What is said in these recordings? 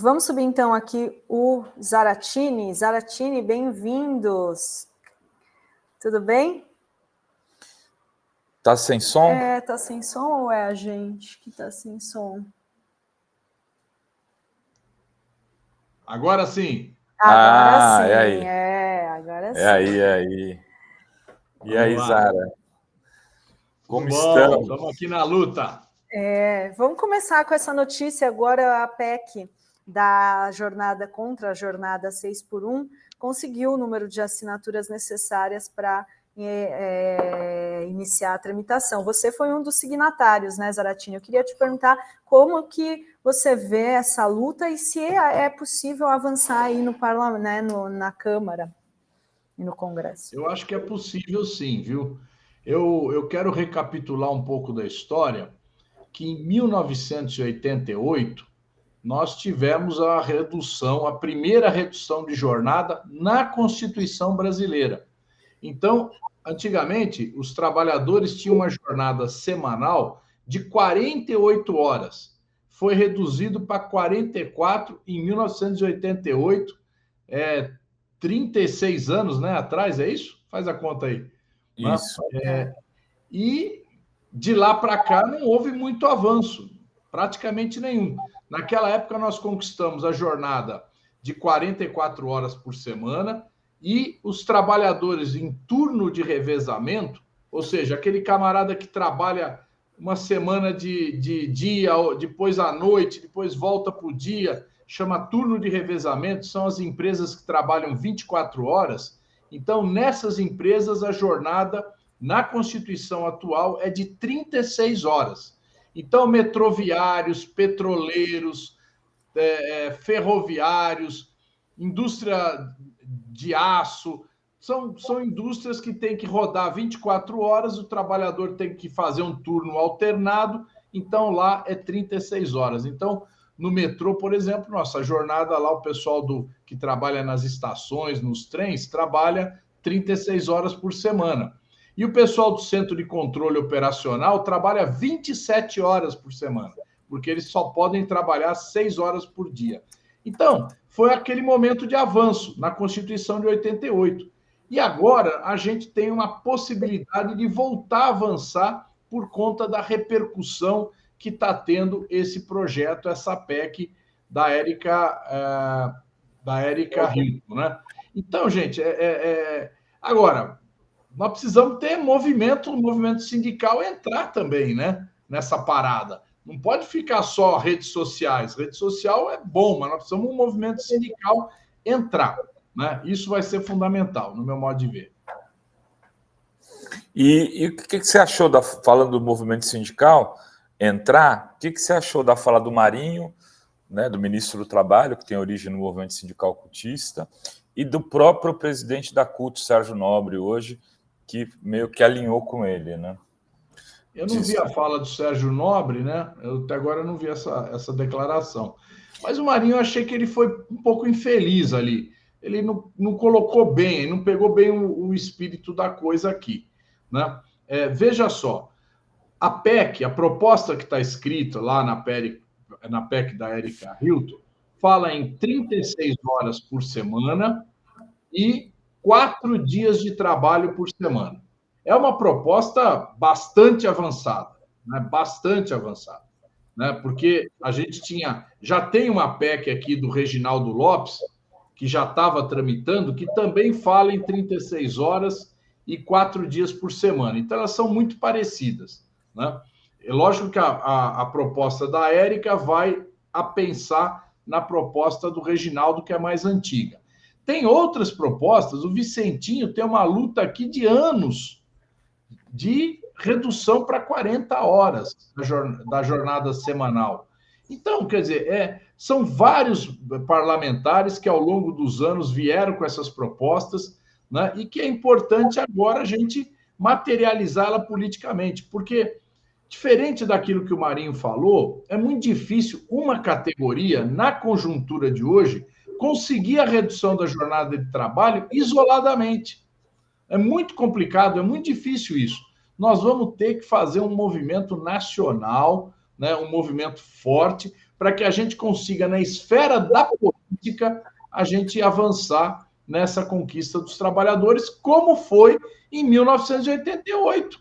Vamos subir então aqui o Zaratini. Zaratini, bem-vindos. Tudo bem? Tá sem som? Tá sem som ou é a gente que tá sem som? Agora sim. Agora sim, é aí. agora sim. É aí. E aí, Zara? Como estamos? Estamos aqui na luta. Vamos começar com essa notícia agora. A PEC da jornada contra a jornada 6x1 conseguiu o número de assinaturas necessárias para iniciar a tramitação. Você foi um dos signatários, né, Zaratini? Eu queria te perguntar como que você vê essa luta e se é possível avançar aí no parlamento, né, na Câmara e no Congresso. Eu acho que é possível sim, viu? Eu quero recapitular um pouco da história, que em 1988 nós tivemos a primeira redução de jornada na Constituição brasileira. Então, antigamente, os trabalhadores tinham uma jornada semanal de 48 horas. Foi reduzido para 44 em 1988, 36 anos, né, atrás, é isso? Faz a conta aí. Isso. E de lá para cá não houve muito avanço, praticamente nenhum. Naquela época nós conquistamos a jornada de 44 horas por semana e os trabalhadores em turno de revezamento, ou seja, aquele camarada que trabalha uma semana de dia, depois à noite, depois volta para o dia, chama turno de revezamento, são as empresas que trabalham 24 horas. Então, nessas empresas, a jornada na Constituição atual é de 36 horas. Então, metroviários, petroleiros, ferroviários, indústria de aço, são indústrias que têm que rodar 24 horas, o trabalhador tem que fazer um turno alternado, então lá é 36 horas. Então, no metrô, por exemplo, nossa jornada lá, o pessoal que trabalha nas estações, nos trens, trabalha 36 horas por semana. E o pessoal do Centro de Controle Operacional trabalha 27 horas por semana, porque eles só podem trabalhar 6 horas por dia. Então, foi aquele momento de avanço na Constituição de 88. E agora a gente tem uma possibilidade de voltar a avançar por conta da repercussão que está tendo esse projeto, essa PEC da Érica Hilton, né? Então, gente, agora, nós precisamos ter o movimento sindical entrar também, né? Nessa parada. Não pode ficar só redes sociais. Rede social é bom, mas nós precisamos um movimento sindical entrar, né? Isso vai ser fundamental, no meu modo de ver. E o que você achou, falando do movimento sindical entrar, o que você achou da fala do Marinho, né, do ministro do Trabalho, que tem origem no movimento sindical cultista, e do próprio presidente da CUT, Sérgio Nobre, hoje, que meio que alinhou com ele, né? Eu não vi a fala do Sérgio Nobre, né? Eu até agora não vi essa declaração. Mas o Marinho, eu achei que ele foi um pouco infeliz ali. Ele não colocou bem, ele não pegou bem o espírito da coisa aqui, né? Veja só, a PEC, a proposta que está escrita lá na PEC da Érica Hilton, fala em 36 horas por semana e 4 dias de trabalho por semana. É uma proposta bastante avançada, né? Bastante avançada, né? Porque a gente já tem uma PEC aqui do Reginaldo Lopes, que já estava tramitando, que também fala em 36 horas e 4 dias por semana. Então, elas são muito parecidas, né? É lógico que a proposta da Érica vai a pensar na proposta do Reginaldo, que é mais antiga. Tem outras propostas, o Vicentinho tem uma luta aqui de anos de redução para 40 horas da jornada semanal. Então, quer dizer, são vários parlamentares que ao longo dos anos vieram com essas propostas, né, e que é importante agora a gente materializá-la politicamente, porque, diferente daquilo que o Marinho falou, é muito difícil uma categoria, na conjuntura de hoje, conseguir a redução da jornada de trabalho isoladamente. É muito complicado, é muito difícil isso. Nós vamos ter que fazer um movimento nacional, né, um movimento forte, para que a gente consiga, na esfera da política, a gente avançar nessa conquista dos trabalhadores, como foi em 1988.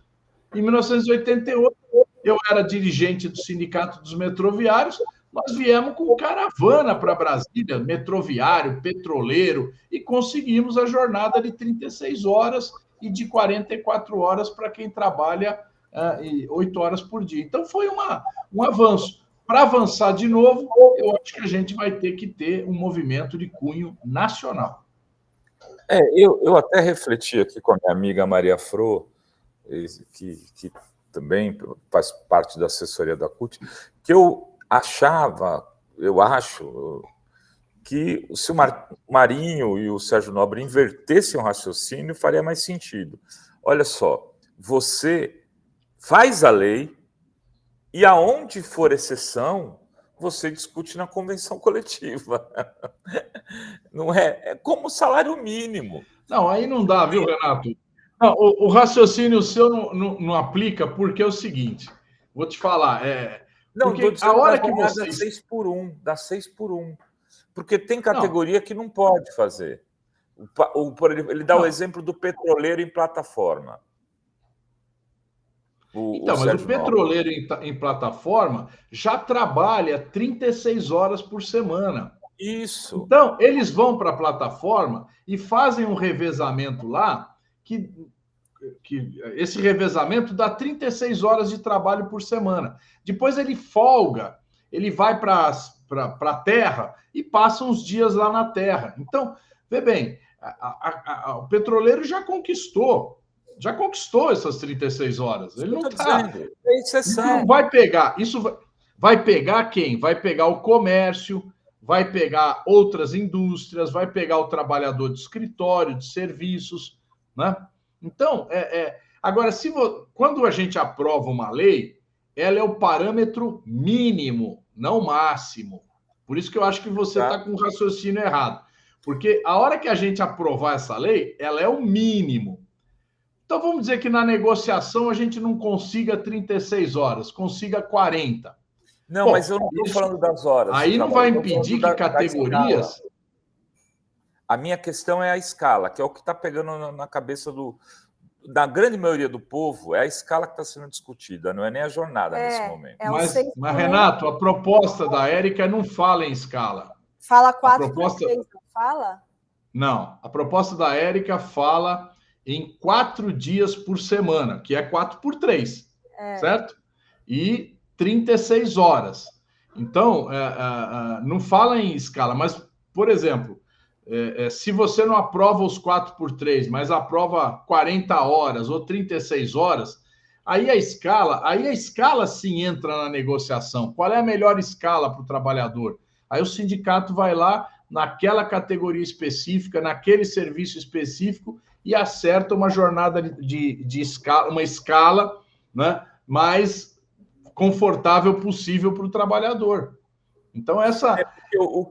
Em 1988, eu era dirigente do Sindicato dos Metroviários, nós viemos com caravana para Brasília, metroviário, petroleiro, e conseguimos a jornada de 36 horas e de 44 horas para quem trabalha 8 horas por dia. Então, foi um avanço. Para avançar de novo, eu acho que a gente vai ter que ter um movimento de cunho nacional. Eu até refleti aqui com a minha amiga Maria Fro, que também faz parte da assessoria da CUT, que eu acho que se o Marinho e o Sérgio Nobre invertessem o raciocínio, faria mais sentido. Olha só, você faz a lei e aonde for exceção, você discute na convenção coletiva. Não é? É como o salário mínimo. Não, aí não dá, viu, Renato? Não, o raciocínio seu não aplica, porque é o seguinte, vou te falar, Não, porque a hora que dá vocês... 6 por 1, dá 6 por 1. Porque tem categoria que não pode fazer. Ele dá o exemplo do petroleiro em plataforma. Mas o petroleiro em plataforma já trabalha 36 horas por semana. Isso. Então, eles vão para a plataforma e fazem um revezamento lá, que esse revezamento dá 36 horas de trabalho por semana. Depois ele folga, ele vai para a terra e passa uns dias lá na terra. Então, vê bem, o petroleiro já conquistou essas 36 horas. Ele não está. Isso não vai pegar. Isso vai pegar quem? Vai pegar o comércio, vai pegar outras indústrias, vai pegar o trabalhador de escritório, de serviços, né? Então, agora, quando a gente aprova uma lei, ela é o parâmetro mínimo, não máximo. Por isso que eu acho que você está com o raciocínio errado. Porque a hora que a gente aprovar essa lei, ela é o mínimo. Então, vamos dizer que na negociação a gente não consiga 36 horas, consiga 40. Não, mas eu não estou falando das horas. Aí não vai impedir que categorias... A minha questão é a escala, que é o que está pegando na cabeça da grande maioria do povo, é a escala que está sendo discutida, não é nem a jornada nesse momento. Mas, Renato, a proposta da Érica não fala em escala. Fala 4 por 3, não fala? Não, a proposta da Érica fala em 4 dias por semana, que é 4 por 3, certo? E 36 horas. Então, não fala em escala, mas, por exemplo, se você não aprova os 4 por 3, mas aprova 40 horas ou 36 horas, aí a escala sim entra na negociação. Qual é a melhor escala para o trabalhador? Aí o sindicato vai lá naquela categoria específica, naquele serviço específico e acerta uma jornada de escala, uma escala, né, mais confortável possível para o trabalhador. Então,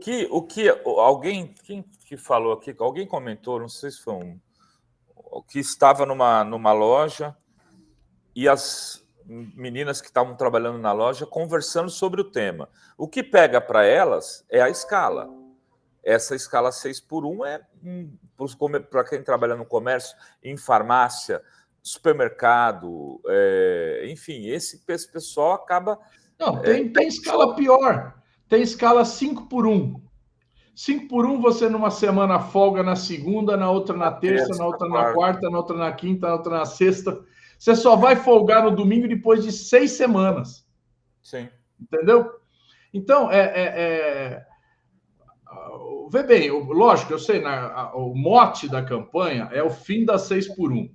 quem que falou aqui, alguém comentou, não sei se foi que estava numa loja e as meninas que estavam trabalhando na loja conversando sobre o tema. O que pega para elas é a escala. Essa escala 6 por 1 para quem trabalha no comércio, em farmácia, supermercado, enfim, esse pessoal acaba... Não, tem escala pior. Tem escala 5 por 1. 5 por 1, você numa semana folga na segunda, na outra na terça, na outra na quarta, na outra na quinta, na outra na sexta. Você só vai folgar no domingo depois de 6 semanas. Sim. Entendeu? Então, vê bem, lógico, eu sei, o mote da campanha é o fim das 6 por 1.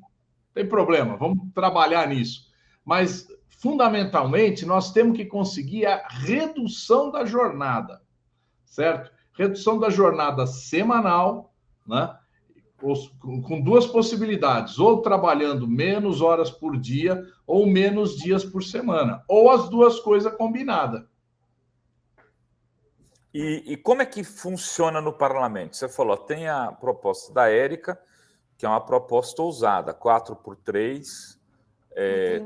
Tem problema, vamos trabalhar nisso. Mas, fundamentalmente, nós temos que conseguir a redução da jornada, certo? Redução da jornada semanal, né? Com 2 possibilidades, ou trabalhando menos horas por dia, ou menos dias por semana, ou as 2 coisas combinadas. E como é que funciona no parlamento? Você falou, tem a proposta da Érica, que é uma proposta ousada, 4 por 3,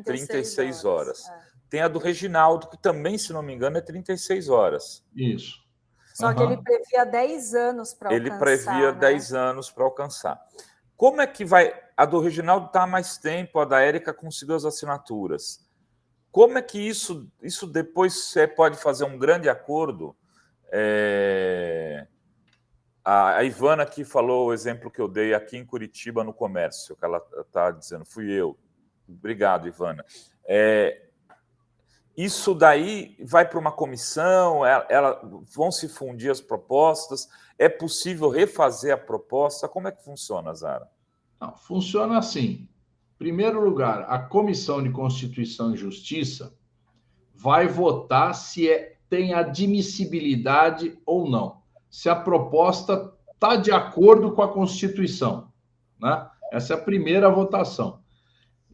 36 horas. tem a do Reginaldo, que também, se não me engano, é 36 horas. Isso. Só que ele previa 10 anos para alcançar. Ele previa 10 anos para alcançar. Como é que vai... A do Reginaldo está há mais tempo, a da Érica conseguiu as assinaturas. Como é que isso depois você pode fazer um grande acordo? A Ivana aqui falou o exemplo que eu dei aqui em Curitiba no comércio, que ela está dizendo, fui eu. Obrigado, Ivana. Isso daí vai para uma comissão, vão se fundir as propostas, é possível refazer a proposta? Como é que funciona, Zara? Não, funciona assim. Em primeiro lugar, a Comissão de Constituição e Justiça vai votar se tem admissibilidade ou não, se a proposta está de acordo com a Constituição, né? Essa é a primeira votação.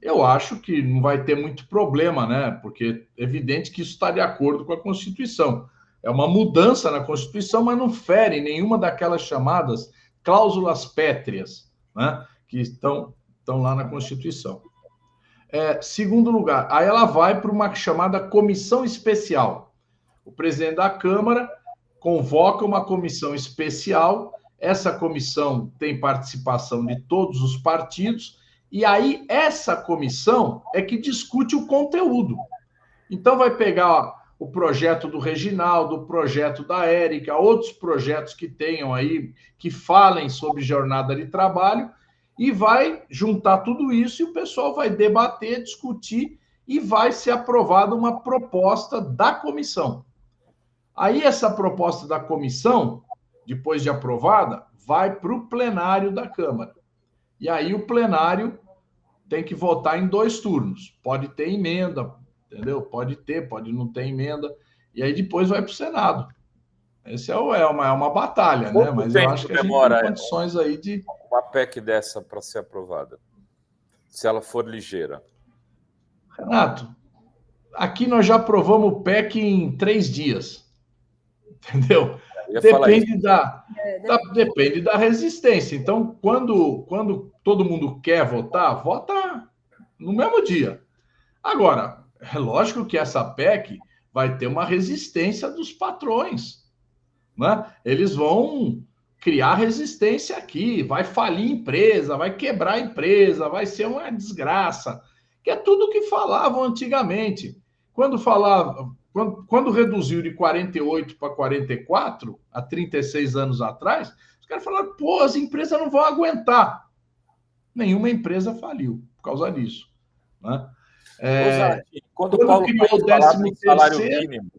Eu acho que não vai ter muito problema, né? Porque é evidente que isso está de acordo com a Constituição. É uma mudança na Constituição, mas não fere nenhuma daquelas chamadas cláusulas pétreas, né? Que estão lá na Constituição. Segundo lugar, aí ela vai para uma chamada comissão especial. O presidente da Câmara convoca uma comissão especial, essa comissão tem participação de todos os partidos, e aí essa comissão é que discute o conteúdo. Então vai pegar o projeto do Reginaldo, o projeto da Érica, outros projetos que tenham aí, que falem sobre jornada de trabalho, e vai juntar tudo isso e o pessoal vai debater, discutir, e vai ser aprovada uma proposta da comissão. Aí essa proposta da comissão, depois de aprovada, vai para o plenário da Câmara. E aí o plenário tem que votar em 2 turnos. Pode ter emenda, entendeu? Pode ter, pode não ter emenda. E aí depois vai para o Senado. Esse é uma batalha, né? Mas eu acho que a gente tem condições aí de... Uma PEC dessa para ser aprovada, se ela for ligeira. Renato, aqui nós já aprovamos o PEC em 3 dias. Entendeu? Depende da resistência. Então, quando todo mundo quer votar, vota no mesmo dia. Agora, é lógico que essa PEC vai ter uma resistência dos patrões, né? Eles vão criar resistência aqui, vai falir empresa, vai quebrar a empresa, vai ser uma desgraça, que é tudo que falavam antigamente. Quando reduziu de 48 para 44, há 36 anos atrás, os caras falaram, pô, as empresas não vão aguentar. Nenhuma empresa faliu por causa disso, né? Quando o Paulo Paim falava em salário mínimo,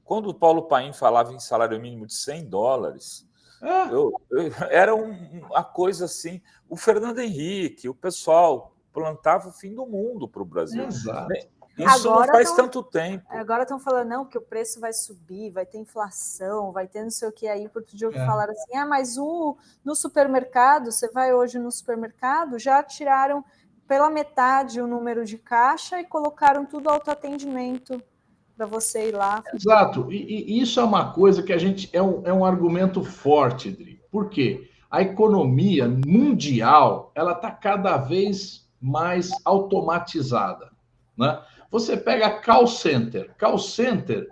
quando o Paulo Paim falava em salário mínimo de $100, era uma coisa assim. O Fernando Henrique, o pessoal plantava o fim do mundo para o Brasil. Exato. Isso agora não faz tanto tempo. Agora estão falando, não, que o preço vai subir, vai ter inflação, vai ter não sei o que aí. Outro dia falaram assim, mas no supermercado, você vai hoje no supermercado, já tiraram pela metade o número de caixa e colocaram tudo autoatendimento para você ir lá. Exato. E isso é uma coisa que a gente... É um argumento forte, Dri. Por quê? A economia mundial, ela está cada vez mais automatizada, né? Você pega call center. Call center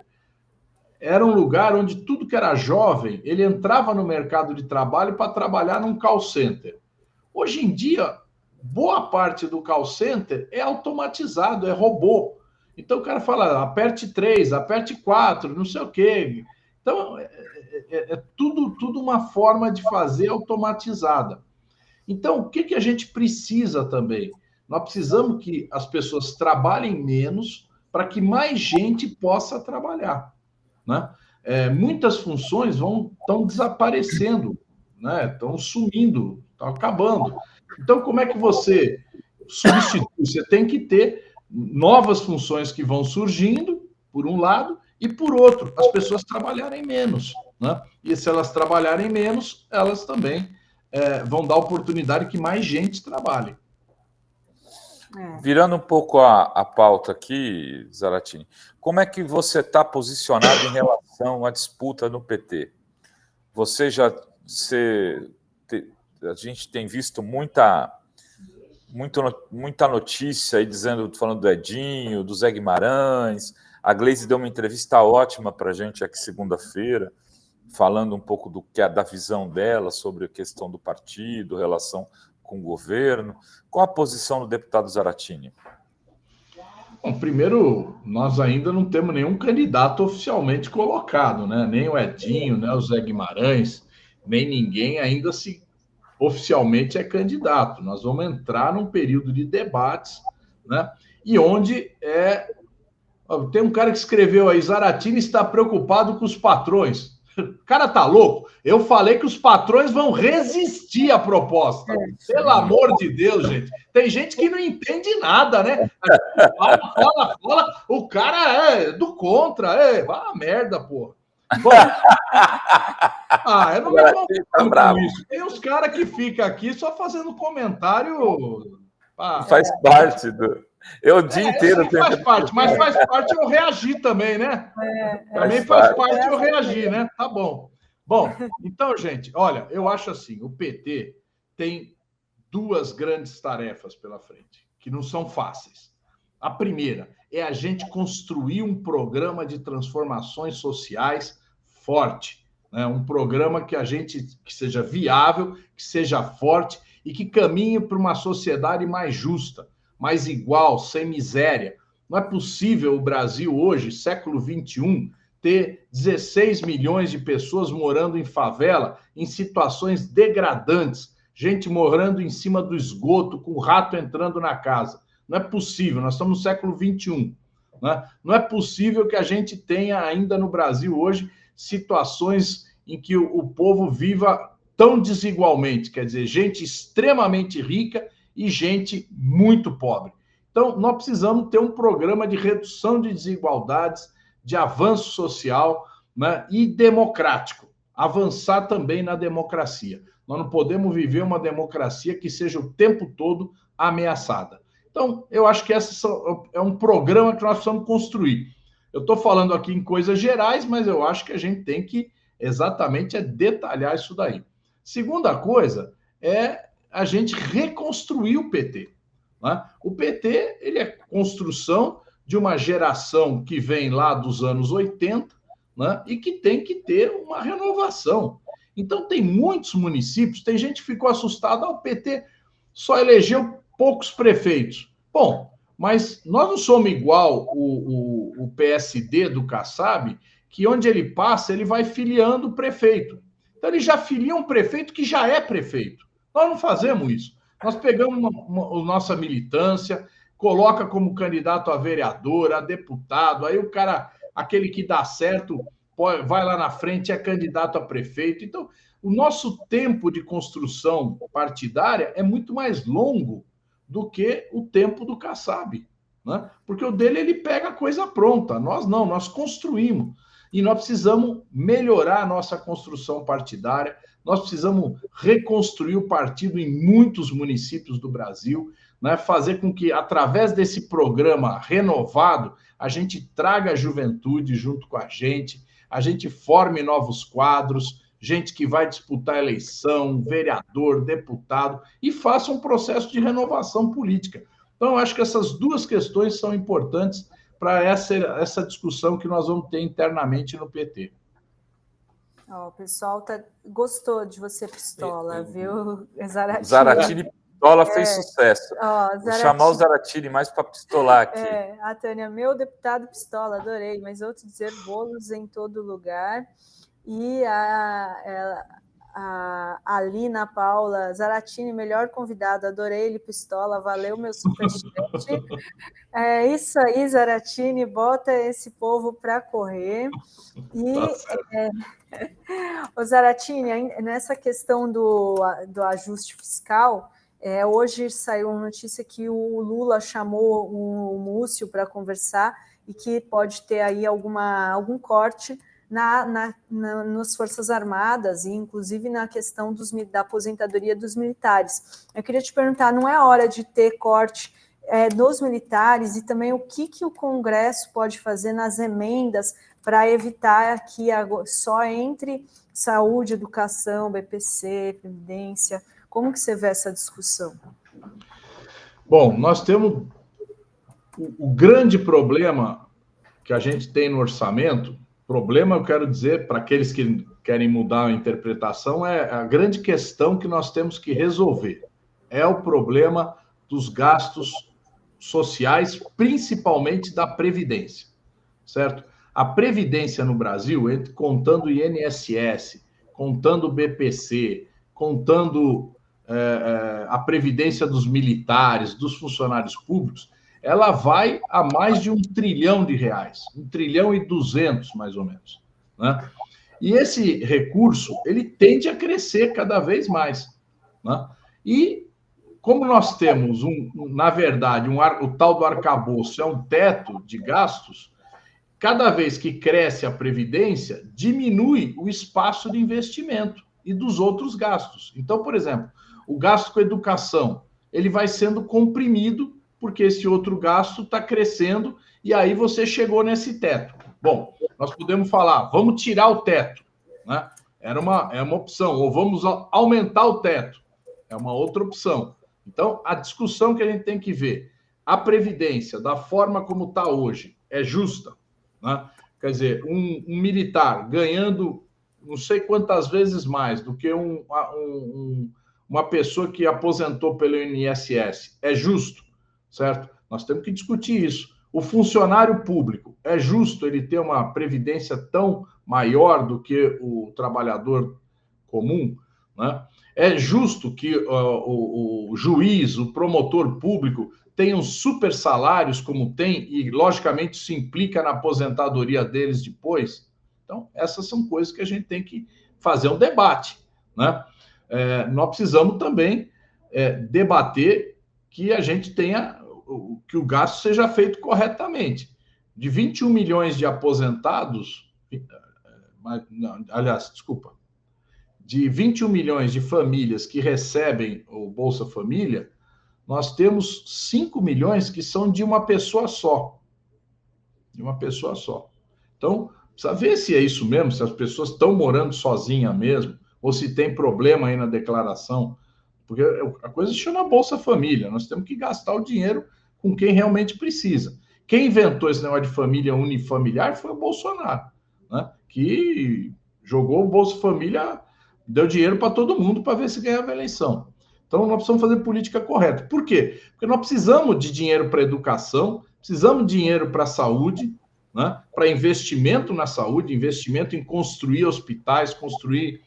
era um lugar onde tudo que era jovem, ele entrava no mercado de trabalho para trabalhar num call center. Hoje em dia, boa parte do call center é automatizado, é robô. Então o cara fala, aperte 3, aperte 4, não sei o quê. Então, é tudo uma forma de fazer automatizada. Então, o que a gente precisa também? Nós precisamos que as pessoas trabalhem menos para que mais gente possa trabalhar, né? Muitas funções estão desaparecendo, né? Estão sumindo, estão acabando. Então, como é que você substitui? Você tem que ter novas funções que vão surgindo, por um lado, e por outro, as pessoas trabalharem menos, né? E se elas trabalharem menos, elas também vão dar oportunidade que mais gente trabalhe. Virando um pouco a pauta aqui, Zaratini, como é que você está posicionado em relação à disputa no PT? A gente tem visto muita muita notícia aí dizendo, falando do Edinho, do Zé Guimarães. A Gleisi deu uma entrevista ótima para a gente aqui segunda-feira, falando um pouco da visão dela sobre a questão do partido, relação com o governo. Qual a posição do deputado Zaratini? Bom, primeiro, nós ainda não temos nenhum candidato oficialmente colocado, né? Nem o Edinho, nem o Zé Guimarães, nem ninguém ainda oficialmente é candidato. Nós vamos entrar num período de debates, né? E onde tem um cara que escreveu aí, Zaratini está preocupado com os patrões. O cara tá louco? Eu falei que os patrões vão resistir à proposta. Pelo amor de Deus, gente. Tem gente que não entende nada, né? Fala. O cara é do contra. Vai a merda, porra. Bom, eu não me confundo com isso. Tem uns caras que ficam aqui só fazendo comentário. Faz parte do... Eu o dia inteiro... Faz parte, mas faz parte eu reagir também, né? Também faz parte eu reagir, né? Tá bom. Bom, então, gente, olha, eu acho assim, o PT tem duas grandes tarefas pela frente, que não são fáceis. A primeira é a gente construir um programa de transformações sociais forte, né? Um programa que seja viável, que seja forte e que caminhe para uma sociedade mais justa, mais igual, sem miséria. Não é possível o Brasil hoje, século XXI, ter 16 milhões de pessoas morando em favela, em situações degradantes, gente morando em cima do esgoto, com o rato entrando na casa. Não é possível, nós estamos no século XXI. Né? Não é possível que a gente tenha ainda no Brasil hoje situações em que o povo viva tão desigualmente, quer dizer, gente extremamente rica e gente muito pobre. Então, nós precisamos ter um programa de redução de desigualdades, de avanço social, né, e democrático. Avançar também na democracia. Nós não podemos viver uma democracia que seja o tempo todo ameaçada. Então, eu acho que esse é um programa que nós precisamos construir. Eu estou falando aqui em coisas gerais, mas eu acho que a gente tem que exatamente detalhar isso daí. Segunda coisa é a gente reconstruir o PT. Né? O PT ele é construção de uma geração que vem lá dos anos 80, né? E que tem que ter uma renovação. Então, tem muitos municípios, tem gente que ficou assustada, o PT só elegeu poucos prefeitos. Bom, mas nós não somos igual o PSD do Kassab, que onde ele passa, ele vai filiando o prefeito. Então, ele já filia um prefeito que já é prefeito. Nós não fazemos isso. Nós pegamos a nossa militância, coloca como candidato a vereador, a deputado, aí o cara, aquele que dá certo, vai lá na frente, é candidato a prefeito. Então, o nosso tempo de construção partidária é muito mais longo do que o tempo do Kassab, né? Porque o dele, ele pega a coisa pronta. Nós não, nós construímos. E nós precisamos melhorar a nossa construção partidária, nós precisamos reconstruir o partido em muitos municípios do Brasil, né? Fazer com que, através desse programa renovado, a gente traga a juventude junto com a gente forme novos quadros, gente que vai disputar eleição, vereador, deputado, e faça um processo de renovação política. Então, eu acho que essas duas questões são importantes para essa discussão que nós vamos ter internamente no PT. O pessoal gostou de você, Pistola, viu? Zaratini Pistola fez sucesso. Vou chamar o Zaratini mais para pistolar aqui. A Tânia, meu deputado Pistola, adorei, mas ouço dizer bolos em todo lugar. E a Alina Paula, Zaratini, melhor convidado, adorei ele, Pistola, valeu meu superchat. É isso aí, Zaratini, bota esse povo para correr. E, Zaratini, nessa questão do ajuste fiscal, hoje saiu uma notícia que o Lula chamou o Múcio para conversar e que pode ter aí algum corte nas Forças Armadas e, inclusive, na questão da aposentadoria dos militares. Eu queria te perguntar, não é hora de ter corte nos militares e também o que o Congresso pode fazer nas emendas para evitar que só entre saúde, educação, BPC, previdência? Como que você vê essa discussão? Bom, nós temos o grande problema que a gente tem no orçamento. Problema, eu quero dizer, para aqueles que querem mudar a interpretação, é a grande questão que nós temos que resolver. É o problema dos gastos sociais, principalmente da Previdência, certo? A Previdência no Brasil, contando o INSS, contando o BPC, contando a Previdência dos militares, dos funcionários públicos, ela vai a mais de R$ 1 trilhão, 1 trilhão e 200, mais ou menos, né? E esse recurso, ele tende a crescer cada vez mais, né? E como nós temos, na verdade, o tal do arcabouço é um teto de gastos, cada vez que cresce a Previdência, diminui o espaço de investimento e dos outros gastos. Então, por exemplo, o gasto com educação, ele vai sendo comprimido porque esse outro gasto está crescendo e aí você chegou nesse teto. Bom, nós podemos falar, vamos tirar o teto, né? É uma opção, ou vamos aumentar o teto, é uma outra opção. Então, a discussão que a gente tem que ver, a Previdência, da forma como está hoje, é justa, né? Quer dizer, um militar ganhando não sei quantas vezes mais do que uma pessoa que aposentou pelo INSS, é justo, certo? Nós temos que discutir isso. O funcionário público, é justo ele ter uma previdência tão maior do que o trabalhador comum, né? É justo que o juiz, o promotor público tenham super salários como tem e, logicamente, isso implica na aposentadoria deles depois? Então, essas são coisas que a gente tem que fazer um debate, né? Nós precisamos também debater que a gente tenha, que o gasto seja feito corretamente. De 21 milhões de aposentados, de 21 milhões de famílias que recebem o Bolsa Família, nós temos 5 milhões que são de uma pessoa só. De uma pessoa só. Então, precisa ver se é isso mesmo, se as pessoas estão morando sozinhas mesmo, ou se tem problema aí na declaração. Porque a coisa se chama Bolsa Família. Nós temos que gastar o dinheiro com quem realmente precisa. Quem inventou esse negócio de família unifamiliar foi o Bolsonaro, né? Que jogou o Bolsa Família, deu dinheiro para todo mundo para ver se ganhava a eleição. Então, nós precisamos fazer política correta. Por quê? Porque nós precisamos de dinheiro para educação, precisamos de dinheiro para a saúde, né? Para investimento na saúde, investimento em construir hospitais, construir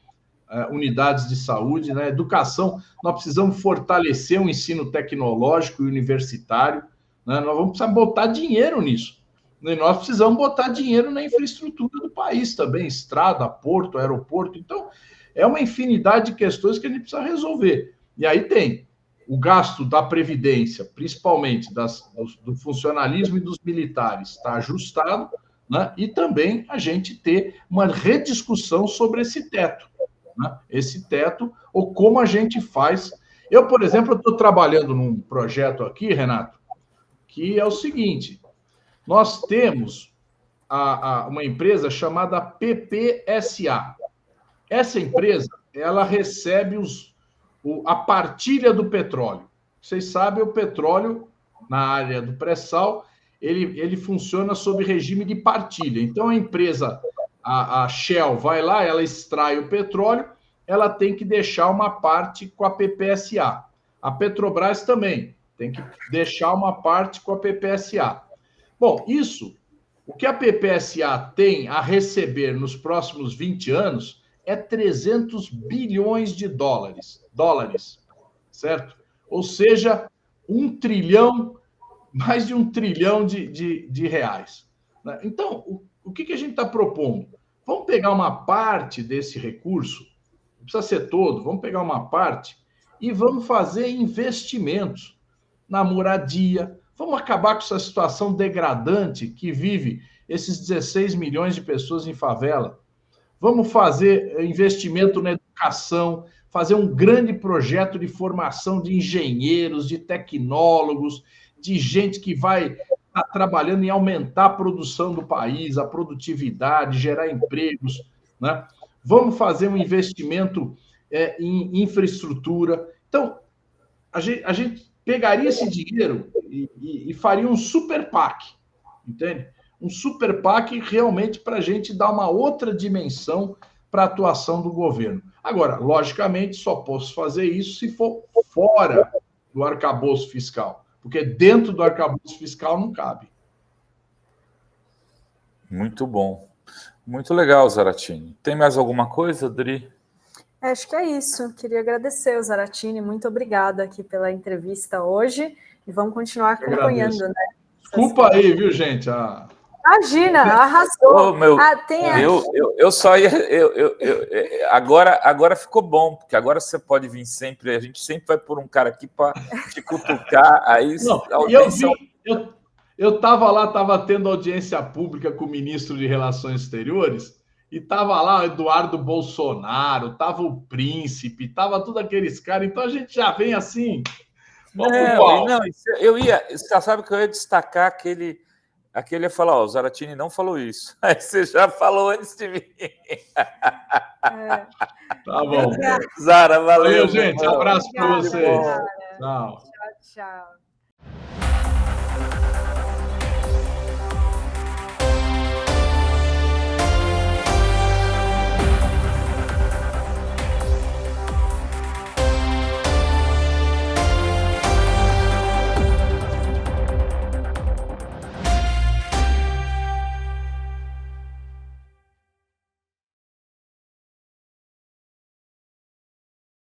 unidades de saúde, né? Educação, nós precisamos fortalecer o ensino tecnológico e universitário, né? Nós vamos precisar botar dinheiro nisso. E nós precisamos botar dinheiro na infraestrutura do país também, estrada, porto, aeroporto. Então, é uma infinidade de questões que a gente precisa resolver. E aí tem o gasto da Previdência, principalmente do funcionalismo e dos militares, está ajustado, né? E também a gente ter uma rediscussão sobre esse teto, né? Esse teto, ou como a gente faz. Eu, por exemplo, estou trabalhando num projeto aqui, Renato, que é o seguinte: nós temos uma empresa chamada PPSA. Essa empresa, ela recebe a partilha do petróleo. Vocês sabem, o petróleo, na área do pré-sal, ele funciona sob regime de partilha. Então, a empresa, a Shell, vai lá, ela extrai o petróleo, ela tem que deixar uma parte com a PPSA. A Petrobras também tem que deixar uma parte com a PPSA. Bom, o que a PPSA tem a receber nos próximos 20 anos é 300 bilhões de dólares, certo? Ou seja, 1 trilhão, mais de 1 trilhão de reais. Então, o que a gente está propondo? Vamos pegar uma parte desse recurso, não precisa ser todo, vamos pegar uma parte e vamos fazer investimentos na moradia, vamos acabar com essa situação degradante que vive esses 16 milhões de pessoas em favela. Vamos fazer investimento na educação, fazer um grande projeto de formação de engenheiros, de tecnólogos, de gente que vai estar trabalhando em aumentar a produção do país, a produtividade, gerar empregos, né? Vamos fazer um investimento em infraestrutura. Então, a gente pegaria esse dinheiro e faria um super PAC, entende? Um super PAC realmente para a gente dar uma outra dimensão para a atuação do governo. Agora, logicamente, só posso fazer isso se for fora do arcabouço fiscal, porque dentro do arcabouço fiscal não cabe. Muito bom. Muito legal, Zaratini. Tem mais alguma coisa, Adri? Acho que é isso. Queria agradecer o Zaratini. Muito obrigada aqui pela entrevista hoje. E vamos continuar acompanhando, né? Desculpa aí, viu, gente? Imagina, arrasou. Eu só ia. Agora ficou bom, porque agora você pode vir sempre. A gente sempre vai por um cara aqui para te cutucar. Aí eu estava lá, estava tendo audiência pública com o ministro de Relações Exteriores, e estava lá o Eduardo Bolsonaro, estava o Príncipe, estava todos aqueles caras. Então a gente já vem assim. Você sabe que eu ia destacar aquele ia falar, ó, o Zaratini não falou isso. Aí você já falou antes de mim. Tá bom. Zara, valeu. Gente. Abraço para você. Tchau.